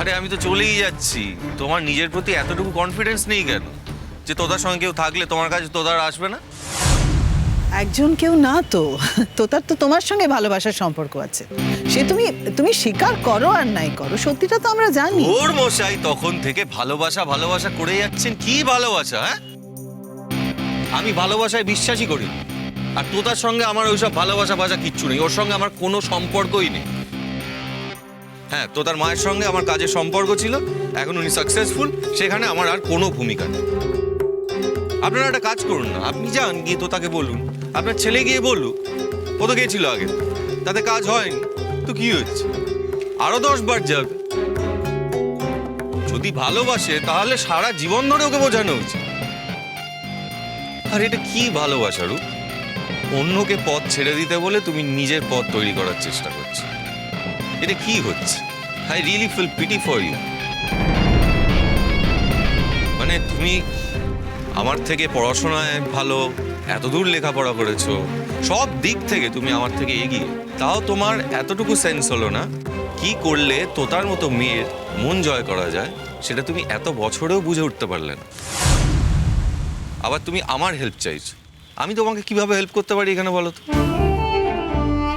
আরে আমি তো চলেই যাচ্ছি, তোমার নিজের প্রতি এতটুকু কনফিডেন্স নেই কেন যে তোতার সঙ্গে কেউ থাকলে তোমার কাছে তোতার আসবে না? একজন কেউ না তো, তোতার তো তোমার সঙ্গে ভালোবাসার সম্পর্ক আছে। সে তুমি স্বীকার করো আর নাই করো, সত্যিটা তো আমরা জানি। ওর মশাই তখন থেকে ভালোবাসা ভালোবাসা করে যাচ্ছেন। কি ভালোবাসা? হ্যাঁ, আমি ভালোবাসায় বিশ্বাসই করি না। আর তোতার সঙ্গে আমার ওইসব ভালোবাসা বাসা কিচ্ছু নেই, ওর সঙ্গে আমার কোনো সম্পর্কই নেই। হ্যাঁ, তোতার মায়ের সঙ্গে আমার কাজের সম্পর্ক ছিল, এখন উনি সাকসেসফুল, সেখানে আমার আর কোনো ভূমিকা নেই। আপনারা একটা কাজ করুন না, আপনি যান গিয়ে তোতাকে বলুন, আপনার ছেলে গিয়ে বলুক, ও তো গিয়েছিল আগে, তাতে কাজ হয়নি তো কি হচ্ছে, আরো 10 বার যাবে। যদি ভালোবাসে তাহলে সারা জীবন ধরে ওকে বোঝানো উচিত। আর এটা কি ভালোবাসা রূপ? অন্যকে পথ ছেড়ে দিতে বলে তুমি নিজের পথ তৈরি করার চেষ্টা করছো। এটা কি হচ্ছে? I really feel pity for you. মানে তুমি আমার থেকে পড়াশোনায় ভালো, এতদূর লেখাপড়া করেছো, সব দিক থেকে তুমি আমার থেকে এগিয়ে, তাও তোমার এতটুকু সেন্স হলো না কি করলে তোতার মতো মেয়ের মন জয় করা যায়, সেটা তুমি এত বছরেও বুঝে উঠতে পারলে না। আবার তুমি আমার হেল্প চাইছো। আমি তোমাকে কিভাবে হেল্প করতে পারি এখানে বলো তো?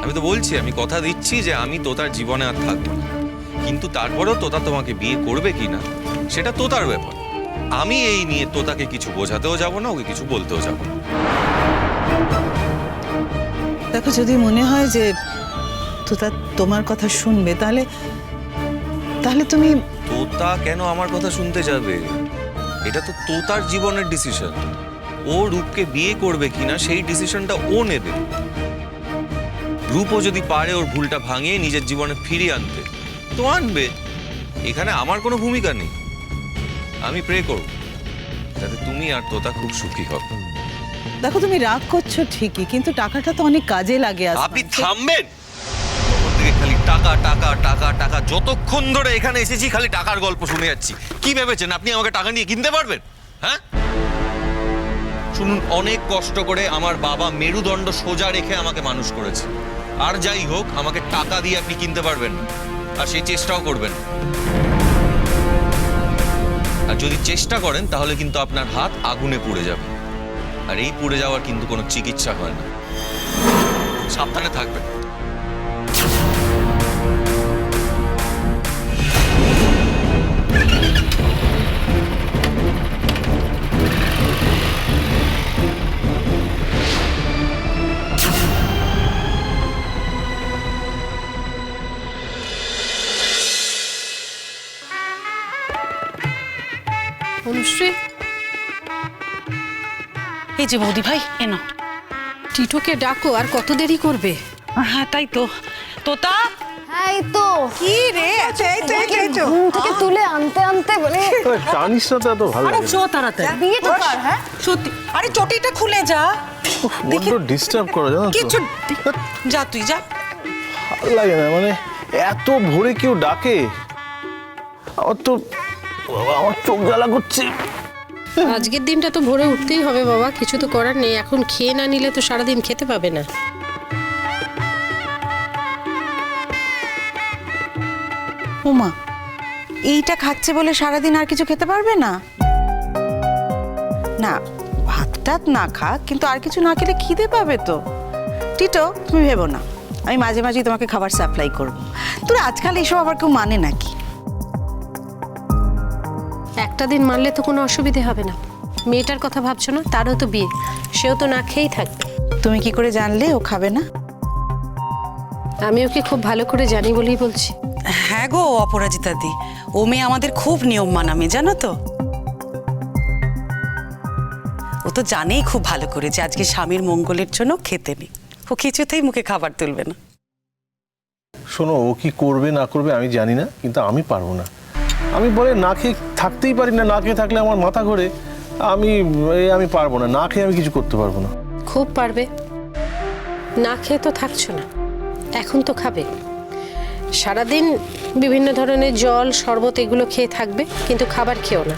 আমি তো বলছি, আমি কথা দিচ্ছি যে আমি তোতার জীবনে আর থাকবো না, কিন্তু তারপরেও তোতা তোমাকে বিয়ে করবে কিনা সেটা তোতার ব্যাপার। আমি এই নিয়ে তোতাকে কিছু বোঝাতেও যাব না, ওকে কিছু বলতেও যাব না। দেখো, যদি মনে হয় যে তোতা তোমার কথা শুনবে, তাহলে তুমি... তোতা কেন আমার কথা শুনতে যাবে? এটা তো তোতার জীবনের ডিসিশন। ও রূপকে বিয়ে করবে কিনা সেই ডিসিশনটা ও নেবে। রূপও যদি পারে ওর ভুলটা ভাঙিয়ে নিজের জীবনে ফিরিয়ে আনতে, তো আনবে। এখানে আমার কোনো ভূমিকা নেই। আমি প্রে করব যাতে তুমি আর তোতা খুব সুখী হবে। দেখো, তুমি রাগ করছো ঠিকই, কিন্তু টাকাটা তো অনেক কাজে লাগে। আপনি থামবেন? তখন থেকে খালি টাকা টাকা টাকা টাকা, যতক্ষণ ধরে এখানে এসেছি খালি টাকার গল্প শুনে যাচ্ছি। কি ভেবেছেন আপনি আমাকে টাকা নিয়ে কিনতে পারবেন? হ্যাঁ, শুনুন, অনেক কষ্ট করে আমার বাবা মেরুদণ্ড সোজা রেখে আমাকে মানুষ করেছে। আর যাই হোক, আমাকে টাকা দিয়ে আপনি কিনতে পারবেন না, আর সেই চেষ্টাও করবেন। আর যদি চেষ্টা করেন তাহলে কিন্তু আপনার হাত আগুনে পুড়ে যাবে, আর এই পুড়ে যাওয়ার কিন্তু কোনো চিকিৎসা হয় না। সাবধানে থাকবেন। অনুশ্রী, এই যে বৌদি ভাই, এনো টিটোকে ডাকো। আর কত দেরি করবে? হ্যাঁ তাই তো। তোতা, এই তো কি রে? ঘুম থেকে তুলে আনতে আনতে বলে জানিস না তো এত ভালো আরে লাগে চো তাড়াতাড়ি। বিয়ে তো কার? হ্যাঁ, সত্যি, আরে চটিটা খুলে যা। বড্ড ডিস্টার্ব করে জানো তো, কিছু যা, তুই যা। ভালো লাগে না। মানে এত ভোরে কেউ ডাকে, আমার তো আমার চোখ জ্বালা করছে। আজকের দিনটা তো ভোরে উঠতেই হবে বাবা, কিছু তো করার নেই। এখন খেয়ে না নিলে তো সারাদিন খেতে পাবে না। ওমা, এইটা খাচ্ছে বলে সারাদিন আর কিছু খেতে পারবে না? না, ভাত টাত না খা, কিন্তু আর কিছু না খেলে খিদে পাবে তো। টিটো, তুমি ভেবো না, আমি মাঝে মাঝেই তোমাকে খাবার সাপ্লাই করবো। তোর আজকাল এইসব আবার কেউ মানে নাকি? একটা দিন মানলে তো কোনো অসুবিধে হবে না। মেয়েটার কথা ভাবছো না? তারও তো বিয়ে, সেও তো না খেয়েই থাকবে। তুমি কি করে জানলে ও খাবে না? আমি ওকে খুব ভালো করে জানি বলেই বলছি। হ্যাঁ গো অপরাজিতা দি, ও মেয়ে আমাদের খুব নিয়ম মানা মেয়ে, জানো তো। ও তো জানেই খুব ভালো করে যে আজকে স্বামীর মঙ্গলের জন্য খেতে নেই। ও কিছুতেই মুখে খাবার তুলবে না। শোনো, ও কি করবে না করবে আমি জানি না, কিন্তু আমি পারবো না। আমি বলে না খেয়ে থাকতেই পারি না, না খেয়ে থাকলে আমার মাথা ঘোরে। আমি পারবো না, না খেয়ে আমি কিছু করতে পারবো না। খুব পারবে। না খেয়ে তো থাকছো না, এখন তো খাবে। সারাদিন বিভিন্ন ধরনের জল, শরবত এগুলো খেয়ে থাকবে, কিন্তু খাবার খেও না।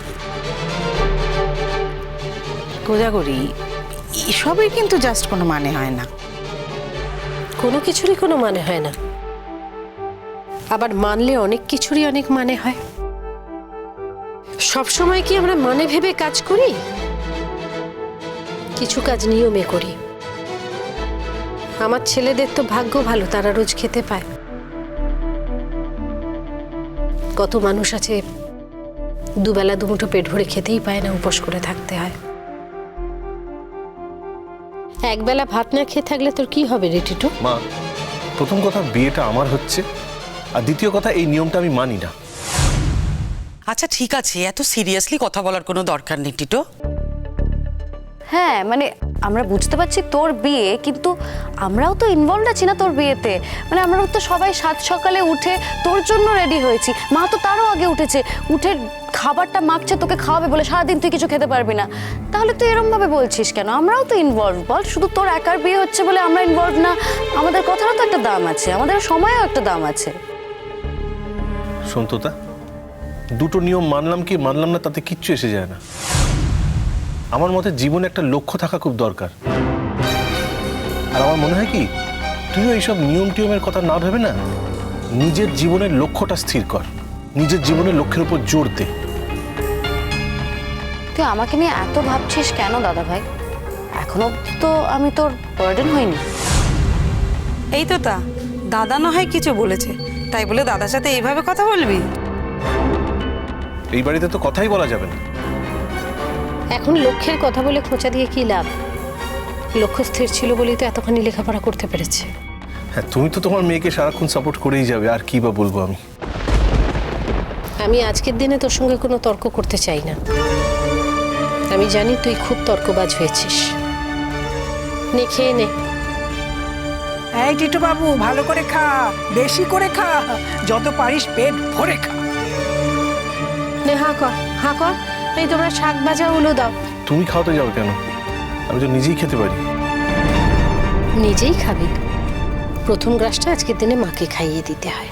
কোজাগরি, এসবের কিন্তু জাস্ট কোনো মানে হয় না। কোনো কিছুরই কোনো মানে হয় না। আবার মানলে অনেক কিছুরই অনেক মানে হয়। সব সময় কি আমরা মানে ভেবে কাজ করি? কিছু কাজ নিয়মে করি। আমার ছেলেদের তো ভাগ্য ভালো, তারা রোজ খেতে পায়। কত মানুষ আছে দুবেলা দুমুঠো পেট ভরে খেতেই পায় না, উপোস করে থাকতে হয়। একবেলা ভাত না খেয়ে থাকলে তোর কি হবে রে টিটু? মা, প্রথম কথা বিয়েটা আমার হচ্ছে, আর দ্বিতীয় কথা এই নিয়মটা আমি মানি না। আচ্ছা ঠিক আছে, এত সিরিয়াসলি কথা বলার কোনো দরকার নেই টিটো। হ্যাঁ মানে আমরা বুঝতে পারছি তোর বিয়ে, কিন্তু আমরাও তো ইনভলভ আছি না তোর বিয়েতে। মানে আমরাও তো সবাই সাত সকালে উঠে তোর জন্য রেডি হয়েছি। মা তো তারও আগে উঠেছে, উঠে খাবারটা মাখছে তোকে খাওয়াবে বলে, সারাদিন তুই কিছু খেতে পারবি না। তাহলে তুই এরম ভাবে বলছিস কেন? আমরাও তো ইনভলভ। বল, শুধু তোর একার বিয়ে হচ্ছে বলে আমরা ইনভলভ না? আমাদের কথারও তো একটা দাম আছে, আমাদের সময়েও একটা দাম আছে। সন্ততা, দুটো নিয়ম মানলাম কি মানলাম না তাতে কিচ্ছু এসে যায় না। আমার মতে জীবনে একটা লক্ষ্য থাকা খুব দরকার। আর আমার মনে হয় কি, তুইও এইসব নিয়ম টিয়মের কথা না ভেবে না, নিজের জীবনের লক্ষ্যটা স্থির কর, নিজের জীবনের লক্ষ্যের উপর জোর দে। তুই আমাকে নিয়ে এত ভাবছিস কেন দাদা ভাই? এখনো অবধি তো আমি তোর বার্ডেন হইনি। এই তো তা, দাদা না হয় কিছু বলেছে, তাই বলে দাদার সাথে এইভাবে কথা বলবি? এই বাড়িতে তো কথাই বলা যাবে না। এখন লক্ষ্যের কথা বলে খোঁচা দিয়ে কি লাভ? লক্ষ্য স্থির ছিল বলেই তো এতখানি লেখাপড়া করতে পেরেছে। হ্যাঁ, তুমি তো তোমার মেয়েকে সারাক্ষণ সাপোর্ট করেই যাবে, আর কি বা বলবো আমি। আমি আজকের দিনে তোর সঙ্গে কোনো তর্ক করতে চাই না। আমি জানি তুই খুব তর্কবাজ হয়েছিস। নে, খেয়ে নে। এই টিটু বাবু, ভালো করে খা, বেশি করে খা, যত পারিস পেট ভরে খা। নে, হাঁ কর, হাঁ কর। এই তোমরা শাক ভাজা উলো দাও। তুমি খাওয়াতে যাও কেন? আমি তো নিজেই খেতে পারি। নিজেই খাবি? প্রথম গ্রাসটা আজকের দিনে মাকে খাইয়ে দিতে হয়।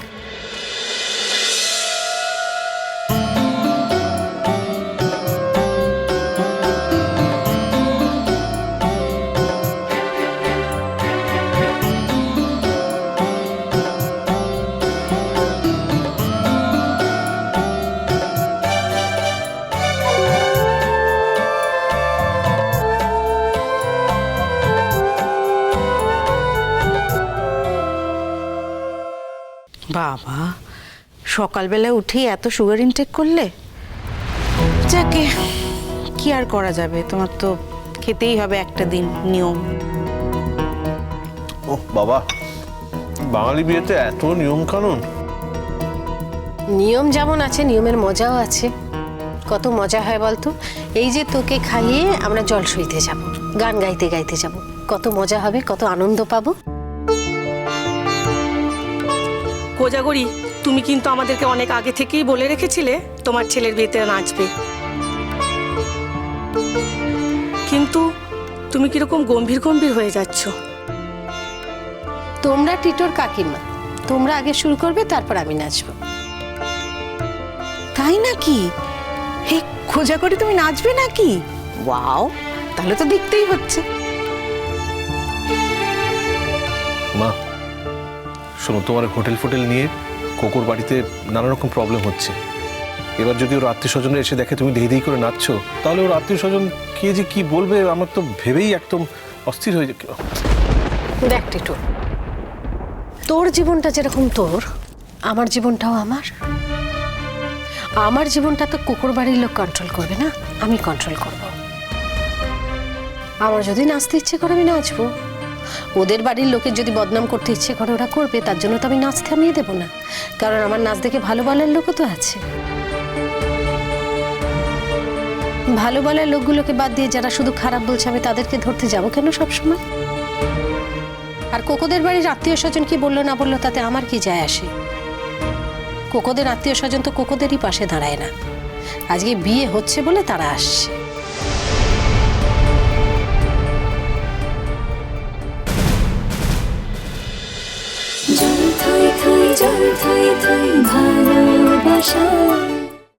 বাবা, সকালবেলা উঠেই এত সুগার ইনটেক করলে? যাকে কি আর করা যাবে, তোমার তো খেতেই হবে, একটা দিন নিয়ম। ও বাবা, বাঙালি বিয়েতে এত নিয়ম কানুন। নিয়ম যেমন আছে, নিয়মের মজাও আছে। কত মজা হয় বলতো? এই যে তোকে খাইয়ে আমরা জল সইতে যাব, গান গাইতে গাইতে যাব, কত মজা হবে, কত আনন্দ পাবো। কোজাগরি, তুমি কিন্তু আমাদেরকে অনেক আগে থেকেই বলে রেখেছিলে তোমার ছেলের বিয়েতে নাচবে, কিন্তু তুমি কিরকম গম্ভীর গম্ভীর হয়ে যাচ্ছ। তোমরা টিটোর কাকিমা, তোমরা আগে শুরু করবে, তারপর আমি নাচবো। তাই নাকি? হে খোঁজা করে তুমি নাচবে নাকি? ওয়াও, তাহলে তো দেখতেই হচ্ছে। মা শোনো, তোমার হোটেল ফোটেল নিয়ে কোকোর বাড়িতে নানা রকম প্রবলেম হচ্ছে। এবার যদি ওর আত্মীয় স্বজনরা এসে দেখে তুমি দেই দেই করে নাচছো, তাহলে ওর আত্মীয় স্বজন কে যে কি বলবে, আমার তো ভেবেই একদম অস্থির হয়ে যায়। দেখ টিটু, তোর জীবনটা যেরকম তোর, আমার জীবনটাও আমার। আমার জীবনটা তো কুকুর বাড়ির লোক কন্ট্রোল করবে না, আমি কন্ট্রোল করব। আমার যদি নাচতে ইচ্ছে করে আমি নাচবো, ওদের বাড়ির লোকের যদি বদনাম করতে ইচ্ছে করে ওরা করবে, তার জন্য তো আমি নাচ থামিয়ে দেবো না, কারণ আমার নাচ দেখে ভালো বলার লোকও তো আছে। ভালো বলার লোকগুলোকে বাদ দিয়ে যারা শুধু খারাপ বলছে, আমি তাদেরকে ধরতে যাবো কেন সবসময়? আর কোকোদের বাড়ির আত্মীয় স্বজন কি বললো না বললো তাতে আমার কি যায় আসে? কোকোদের আত্মীয় স্বজন তো কোকোদেরই পাশে দাঁড়ায় না। আজকে বিয়ে হচ্ছে বলে তারা আসছে। ভালোবাসা